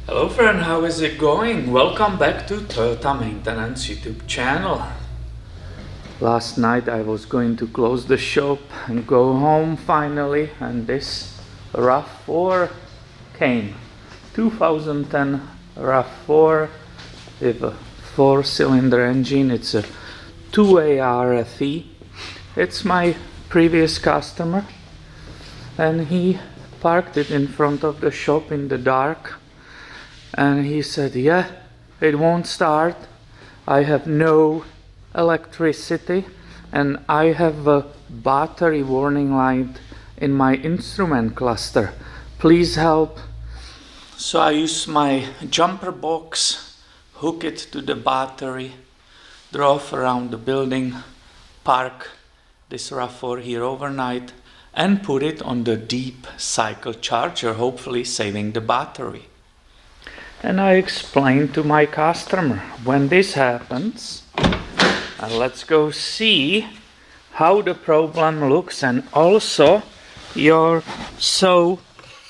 Hello friend, how is it going? Welcome back to Toyota Maintenance YouTube channel. Last night I was going to close the shop and go home finally, and this RAV4 came. 2010 RAV4 with a 4-cylinder engine. It's a 2-way RFE. It's my previous customer, and he parked it in front of the shop in the dark. And he said, yeah, it won't start. I have no electricity and I have a battery warning light in my instrument cluster. Please help. So I use my jumper box, hook it to the battery, drove around the building, park this RAV4 here overnight, and put it on the deep cycle charger, hopefully saving the battery. And I explained to my customer, when this happens, let's go see how the problem looks, and also your so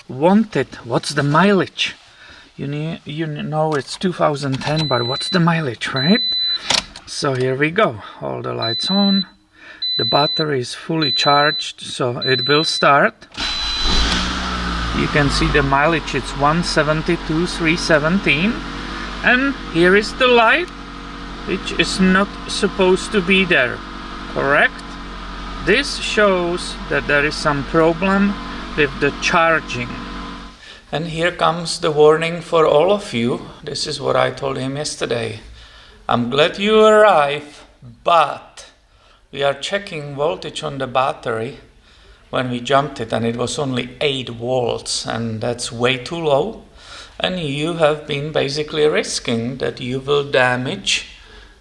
wanted, what's the mileage? You know it's 2010, but what's the mileage, right? So here we go, all the lights on, the battery is fully charged, so it will start. You can see the mileage, it's 172,317, and here is the light, which is not supposed to be there, correct? This shows that there is some problem with the charging. And here comes the warning for all of you. This is what I told him yesterday. I'm glad you arrived, but we are checking voltage on the battery when we jumped it, and it was only 8 volts, and that's way too low, and you have been basically risking that you will damage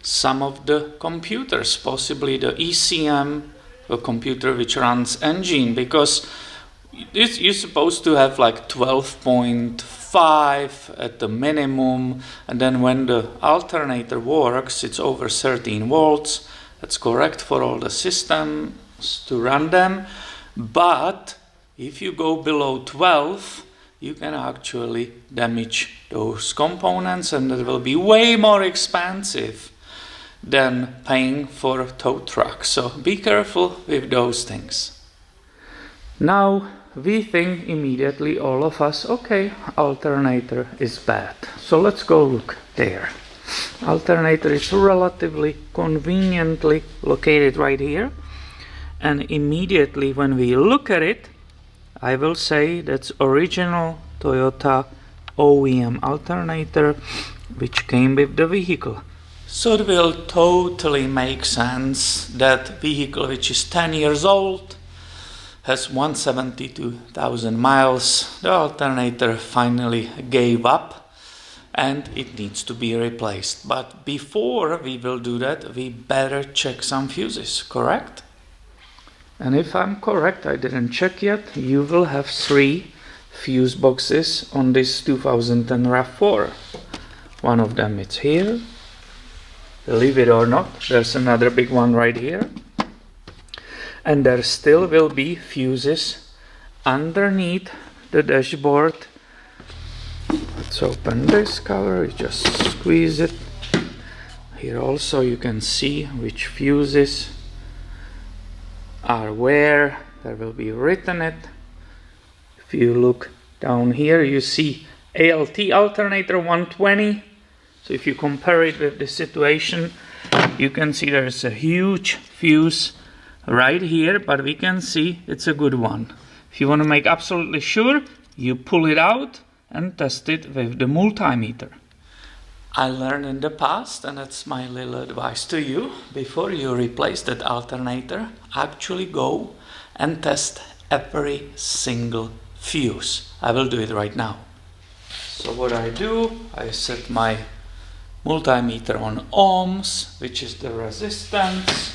some of the computers, possibly the ECM, a computer which runs engine, because you're supposed to have like 12.5 at the minimum, and then when the alternator works it's over 13 volts. That's correct for all the systems to run them. But if you go below 12, you can actually damage those components, and it will be way more expensive than paying for a tow truck. So be careful with those things. Now we think immediately, all of us, okay, alternator is bad. So let's go look there. Alternator is relatively conveniently located right here. And immediately when we look at it, I will say that's original Toyota OEM alternator which came with the vehicle. So it will totally make sense that vehicle which is 10 years old, has 172,000 miles, the alternator finally gave up and it needs to be replaced. But before we will do that, we better check some fuses, correct? And if I'm correct, I didn't check yet, you will have 3 fuse boxes on this 2010 RAV4. One of them is here, believe it or not, there's another big one right here. And there still will be fuses underneath the dashboard. Let's open this cover, you just squeeze it. Here also you can see which fuses are where, there will be written it. If you look down here, you see ALT alternator 120. So if you compare it with the situation, you can see there's a huge fuse right here, but we can see it's a good one. If you want to make absolutely sure, you pull it out and test it with the multimeter. I learned in the past, and that's my little advice to you, before you replace that alternator, actually go and test every single fuse. I will do it right now. So what I do, I set my multimeter on ohms, which is the resistance.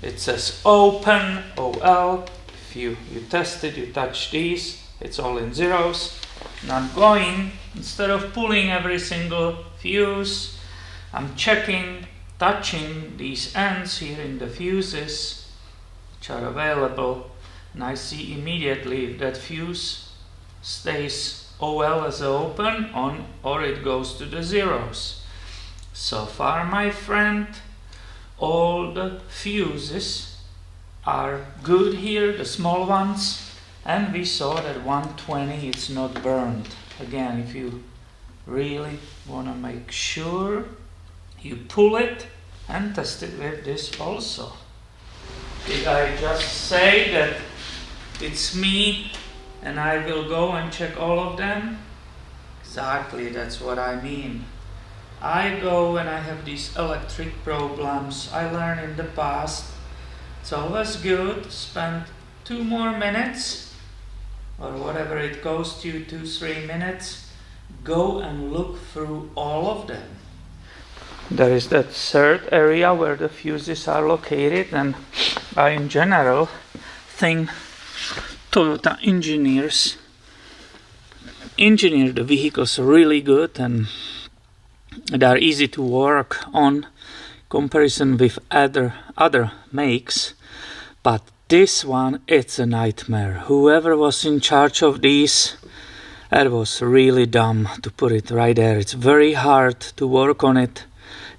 It says open, OL. If you test it, you touch these, it's all in zeros. And I'm going, instead of pulling every single fuse, I'm checking, touching these ends here in the fuses which are available, and I see immediately if that fuse stays OL as open, on, or it goes to the zeros. So far, my friend, all the fuses are good here, the small ones, and we saw that 120 it's not burned. Again, if you really want to make sure, you pull it and test it with this also. Did I just say that it's me and I will go and check all of them? Exactly, that's what I mean. I go when I have these electric problems. I learned in the past. It's always good to spend 2 more minutes, or whatever it costs you, 2-3 minutes. Go and look through all of them. There is that third area where the fuses are located, and I in general think Toyota engineers engineer the vehicles really good, and they are easy to work on comparison with other makes. But this one, it's a nightmare. Whoever was in charge of these, it was really dumb to put it right there. It's very hard to work on it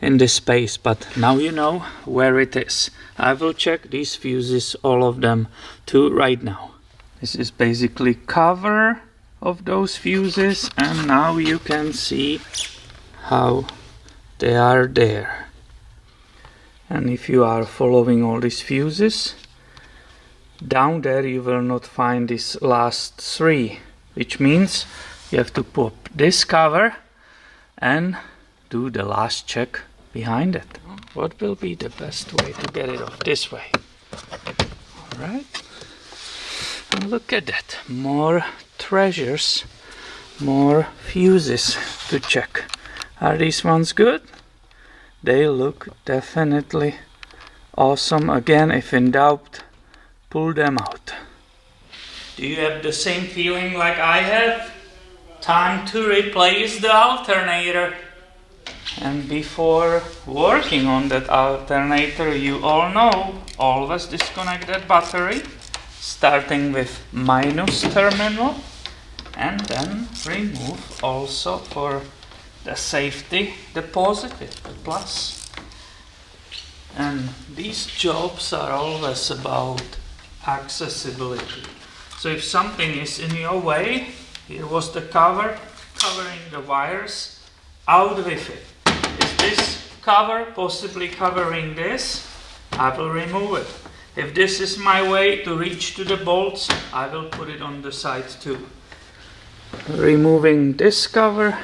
in this space, but now you know where it is. I will check these fuses, all of them, too, right now. This is basically cover of those fuses, and now you can see how they are there. And if you are following all these fuses, down there you will not find these last 3, which means you have to pop this cover and do the last check behind it. What will be the best way to get it off? This way. Alright. And look at that. More treasures, more fuses to check. Are these ones good? They look definitely awesome. Again, if in doubt, pull them out. Do you have the same feeling like I have? Time to replace the alternator. And before working on that alternator, you all know, always disconnect that battery, starting with minus terminal, and then remove also for the safety the positive, the plus. And these jobs are always about accessibility. So if something is in your way, here was the cover covering the wires, out with it. Is this cover possibly covering this? I will remove it. If this is my way to reach to the bolts, I will put it on the side too. Removing this cover,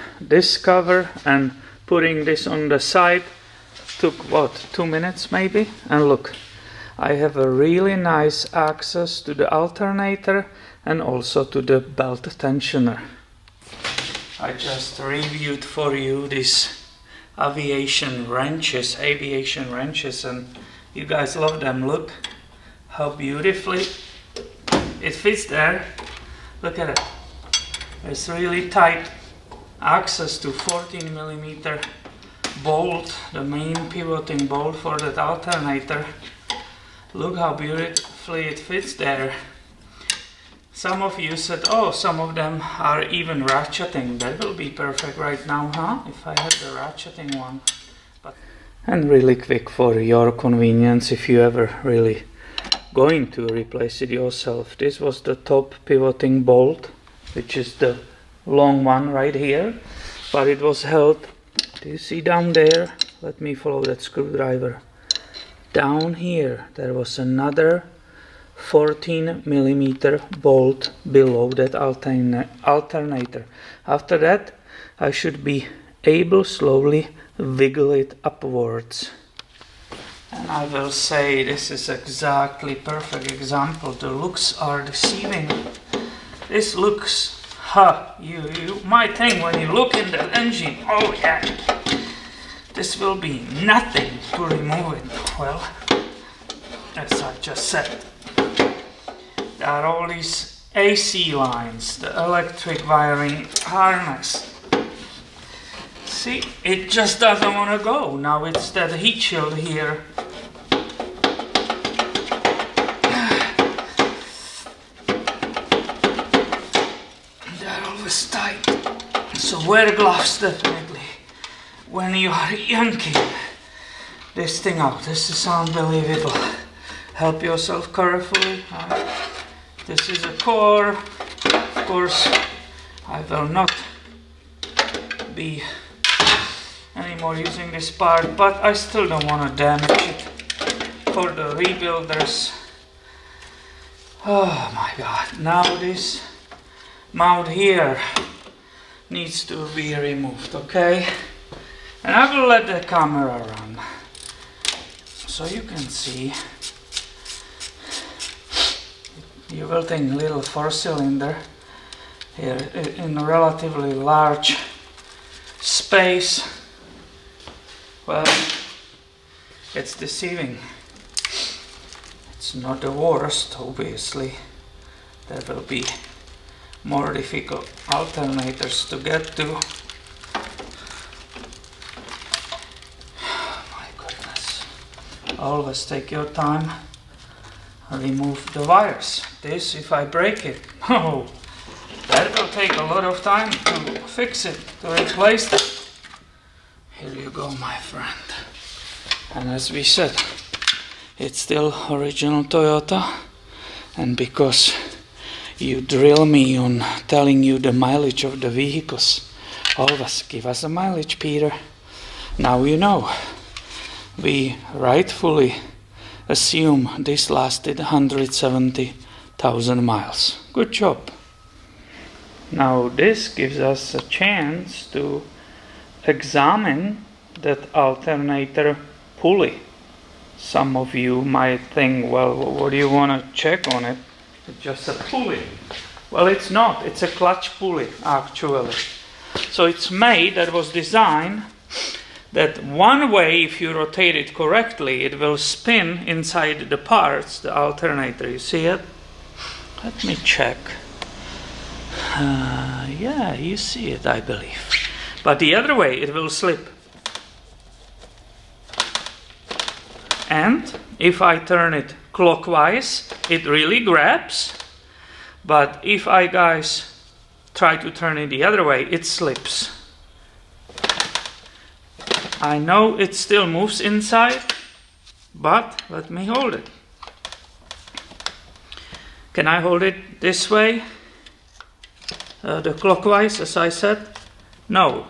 and putting this on the side took what, 2 minutes maybe? And look, I have a really nice access to the alternator and also to the belt tensioner. I just reviewed for you these aviation wrenches, and you guys love them. Look how beautifully it fits there. Look at it. It's really tight access to 14mm bolt, the main pivoting bolt for that alternator. Look how beautifully it fits there. Some of you said, oh, some of them are even ratcheting. That will be perfect right now, huh? If I had the ratcheting one. And really quick for your convenience, if you ever really going to replace it yourself. This was the top pivoting bolt, which is the long one right here. But it was held, do you see down there? Let me follow that screwdriver. Down here, there was another 14mm bolt below that alternator. After that, I should be able slowly wiggle it upwards. And I will say this is exactly perfect example. The looks are deceiving. This looks, you might think when you look in the engine, oh yeah, this will be nothing to remove it. Well, as I just said, there are all these AC lines, the electric wiring harness. See, it just doesn't want to go. Now it's that heat shield here. They're always tight. So wear gloves definitely when you are yanking this thing out. This is unbelievable. Help yourself carefully. This is a core. Of course, I will not be anymore using this part, but I still don't want to damage it for the rebuilders. Oh my god, now this mount here needs to be removed, okay? And I will let the camera run so you can see. You will think little 4-cylinder here in a relatively large space. Well, it's deceiving. It's not the worst, obviously. There will be more difficult alternators to get to. My goodness. Always take your time and remove the wires. This, if I break it, oh, that will take a lot of time to fix it, to replace it. Here you go, my friend. And as we said, it's still original Toyota, and because you drill me on telling you the mileage of the vehicles, always give us a mileage, Peter. Now you know. We rightfully assume this lasted 170,000 miles. Good job. Now this gives us a chance to examine that alternator pulley. Some of you might think, well, what do you want to check on it? It's just a pulley. Well, it's not. It's a clutch pulley, actually. So it's made, that was designed, that one way, if you rotate it correctly, it will spin inside the parts, the alternator. You see it? Let me check. Yeah, you see it, I believe. But the other way, it will slip. And if I turn it clockwise, it really grabs. But if I, guys, try to turn it the other way, it slips. I know it still moves inside, but let me hold it. Can I hold it this way? The clockwise, as I said? No.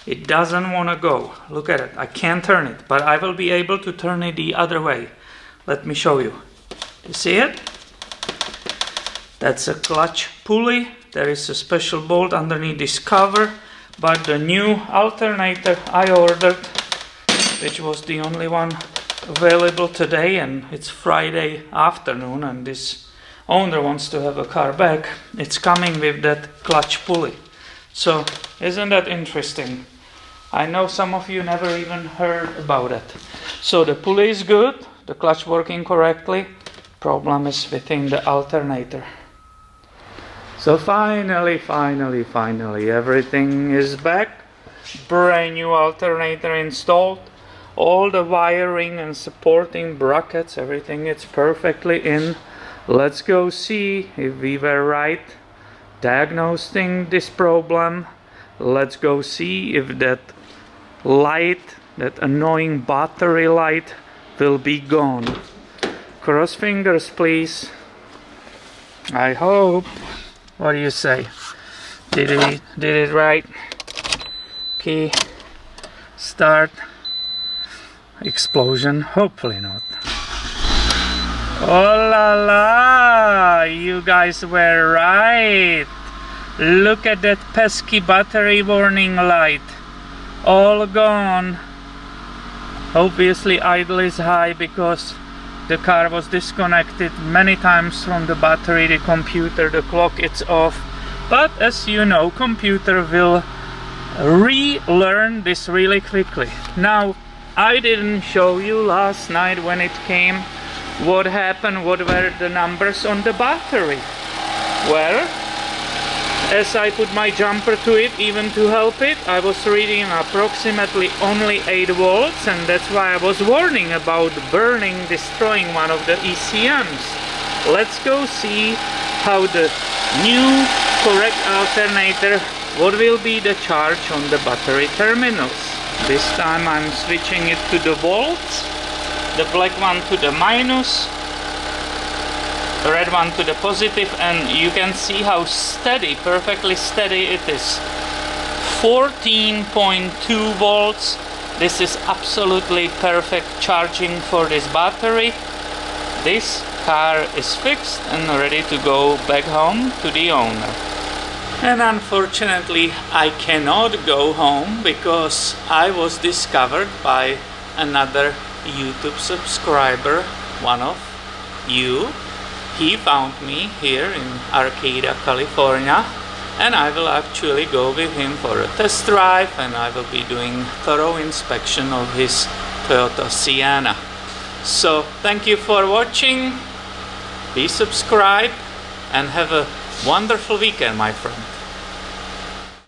It doesn't want to go. Look at it. I can't turn it, but I will be able to turn it the other way. Let me show you. You see it? That's a clutch pulley. There is a special bolt underneath this cover, but the new alternator I ordered, which was the only one available today, and it's Friday afternoon, and this owner wants to have a car back, it's coming with that clutch pulley. So, isn't that interesting? I know some of you never even heard about it. So the pulley is good, the clutch working correctly, problem is within the alternator. So finally, everything is back. Brand new alternator installed. All the wiring and supporting brackets, everything is perfectly in. Let's go see if we were right diagnosing this problem. Let's go see if that light, that annoying battery light, will be gone. Cross fingers, please. I hope. What do you say? Did it right? Key, start, explosion. Hopefully not. Oh la la! You guys were right. Look at that pesky battery warning light. All gone. Obviously idle is high because the car was disconnected many times from the battery, the computer, the clock, it's off. But as you know, computer will relearn this really quickly. Now, I didn't show you last night when it came what happened, what were the numbers on the battery. Well, as I put my jumper to it, even to help it, I was reading approximately only 8 volts, and that's why I was warning about burning, destroying one of the ECMs. Let's go see how the new correct alternator what will be the charge on the battery terminals. This time I'm switching it to the volts, the black one to the minus, the red one to the positive, and you can see how steady, perfectly steady it is. 14.2 volts. This is absolutely perfect charging for this battery. This car is fixed and ready to go back home to the owner. And unfortunately I cannot go home because I was discovered by another YouTube subscriber, one of you. He found me here in Arcata, California, and I will actually go with him for a test drive, and I will be doing thorough inspection of his Toyota Sienna. So thank you for watching, be subscribed, and have a wonderful weekend, my friend.